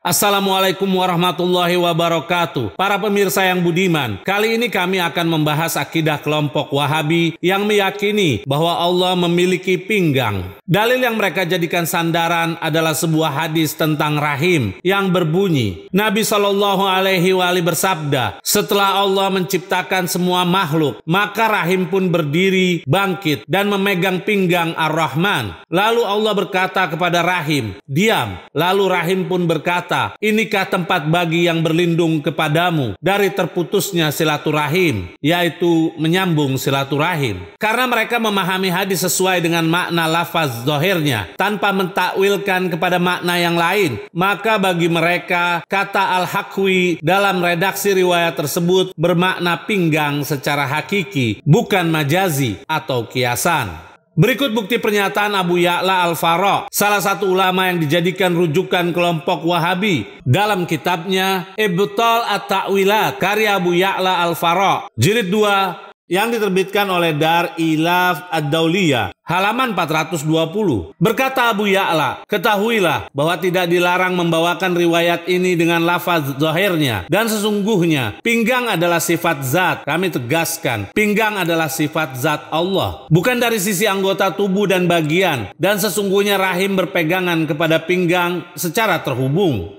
Assalamualaikum warahmatullahi wabarakatuh. Para pemirsa yang budiman, kali ini kami akan membahas akidah kelompok Wahabi yang meyakini bahwa Allah memiliki pinggang. Dalil yang mereka jadikan sandaran adalah sebuah hadis tentang rahim yang berbunyi, Nabi SAW bersabda, setelah Allah menciptakan semua makhluk, maka rahim pun berdiri, bangkit, dan memegang pinggang Ar-Rahman. Lalu Allah berkata kepada rahim, diam. Lalu rahim pun berkata, inikah tempat bagi yang berlindung kepadamu dari terputusnya silaturahim, yaitu menyambung silaturahim. Karena mereka memahami hadis sesuai dengan makna lafaz zahirnya, tanpa mentakwilkan kepada makna yang lain, maka bagi mereka kata Al-Hakwi dalam redaksi riwayat tersebut bermakna pinggang secara hakiki, bukan majazi atau kiasan. Berikut bukti pernyataan Abu Ya'la Al-Fara', salah satu ulama yang dijadikan rujukan kelompok Wahabi, dalam kitabnya Ibtal At-Ta'wilat karya Abu Ya'la Al-Fara', jilid 2 yang diterbitkan oleh Dar Ilaf Ad-Dauliyah, halaman 420. Berkata Abu Ya'la, ketahuilah bahwa tidak dilarang membawakan riwayat ini dengan lafaz zahirnya, dan sesungguhnya pinggang adalah sifat zat. Kami tegaskan, pinggang adalah sifat zat Allah, bukan dari sisi anggota tubuh dan bagian, dan sesungguhnya rahim berpegangan kepada pinggang secara terhubung.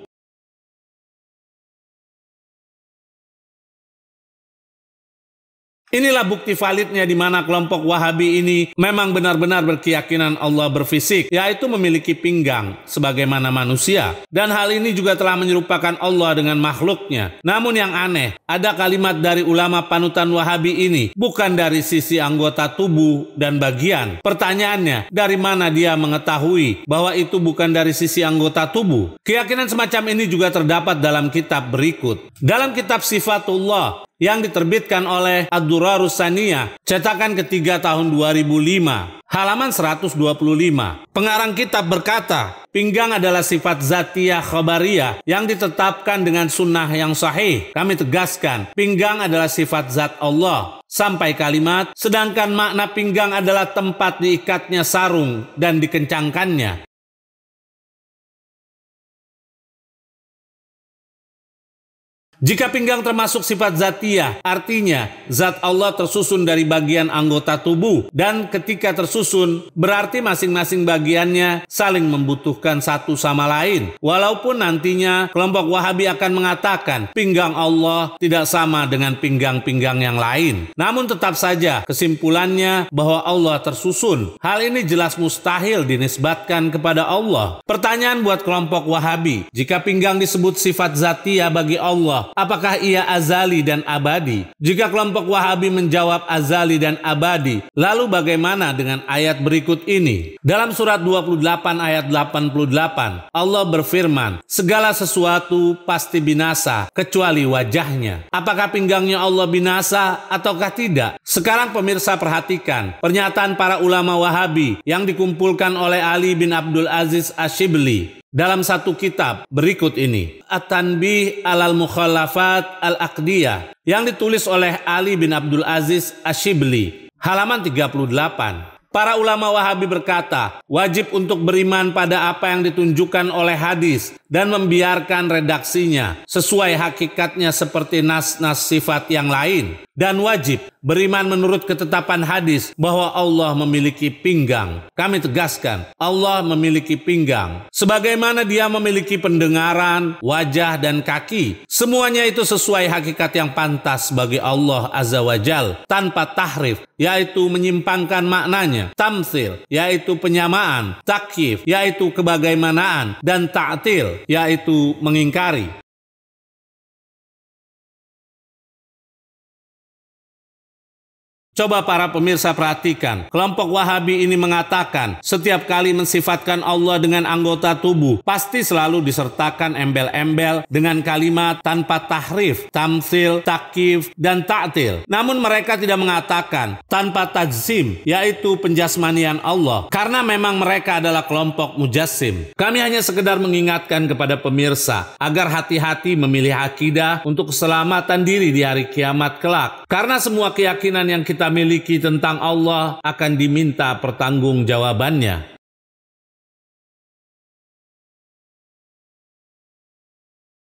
Inilah bukti validnya di mana kelompok Wahabi ini memang benar-benar berkeyakinan Allah berfisik, yaitu memiliki pinggang sebagaimana manusia. Dan hal ini juga telah menyerupakan Allah dengan makhluknya. Namun yang aneh, ada kalimat dari ulama panutan Wahabi ini bukan dari sisi anggota tubuh dan bagian. Pertanyaannya, dari mana dia mengetahui bahwa itu bukan dari sisi anggota tubuh? Keyakinan semacam ini juga terdapat dalam kitab berikut. Dalam kitab Sifatullah yang diterbitkan oleh Ad-Durarus Saniyah, cetakan ketiga tahun 2005, halaman 125. Pengarang kitab berkata, pinggang adalah sifat zatiyah khabariyah yang ditetapkan dengan sunnah yang sahih. Kami tegaskan, pinggang adalah sifat zat Allah. Sampai kalimat, sedangkan makna pinggang adalah tempat diikatnya sarung dan dikencangkannya. Jika pinggang termasuk sifat zatiyah, artinya zat Allah tersusun dari bagian anggota tubuh, dan ketika tersusun berarti masing-masing bagiannya saling membutuhkan satu sama lain. Walaupun nantinya kelompok Wahabi akan mengatakan pinggang Allah tidak sama dengan pinggang-pinggang yang lain. Namun tetap saja kesimpulannya bahwa Allah tersusun. Hal ini jelas mustahil dinisbatkan kepada Allah. Pertanyaan buat kelompok Wahabi, jika pinggang disebut sifat zatiyah bagi Allah, apakah ia azali dan abadi? Jika kelompok Wahabi menjawab azali dan abadi, lalu bagaimana dengan ayat berikut ini? Dalam surat 28 ayat 88, Allah berfirman, segala sesuatu pasti binasa kecuali wajahnya. Apakah pinggangnya Allah binasa ataukah tidak? Sekarang pemirsa perhatikan pernyataan para ulama Wahabi yang dikumpulkan oleh Ali bin Abdul Aziz Ash-Shibli dalam satu kitab berikut ini, At-Tanbih alal Mukhalafat al-Aqdiyah, yang ditulis oleh Ali bin Abdul Aziz Ash-Shibli, halaman 38. Para ulama Wahabi berkata, wajib untuk beriman pada apa yang ditunjukkan oleh hadis dan membiarkan redaksinya sesuai hakikatnya seperti nas-nas sifat yang lain. Dan wajib beriman menurut ketetapan hadis bahwa Allah memiliki pinggang. Kami tegaskan, Allah memiliki pinggang. Sebagaimana dia memiliki pendengaran, wajah, dan kaki. Semuanya itu sesuai hakikat yang pantas bagi Allah Azza wa Jal, tanpa tahrif, yaitu menyimpangkan maknanya. Tamtsil, yaitu penyamaan. Takyif, yaitu kebagaimanaan. Dan ta'til, yaitu mengingkari. Coba para pemirsa perhatikan, kelompok Wahabi ini mengatakan setiap kali mensifatkan Allah dengan anggota tubuh pasti selalu disertakan embel-embel dengan kalimat tanpa tahrif, tamtsil, takyif, dan ta'til. Namun mereka tidak mengatakan tanpa tajsim, yaitu penjasmanian Allah, karena memang mereka adalah kelompok mujassim. Kami hanya sekedar mengingatkan kepada pemirsa agar hati-hati memilih akidah untuk keselamatan diri di hari kiamat kelak, karena semua keyakinan yang kita miliki tentang Allah akan diminta pertanggungjawabannya.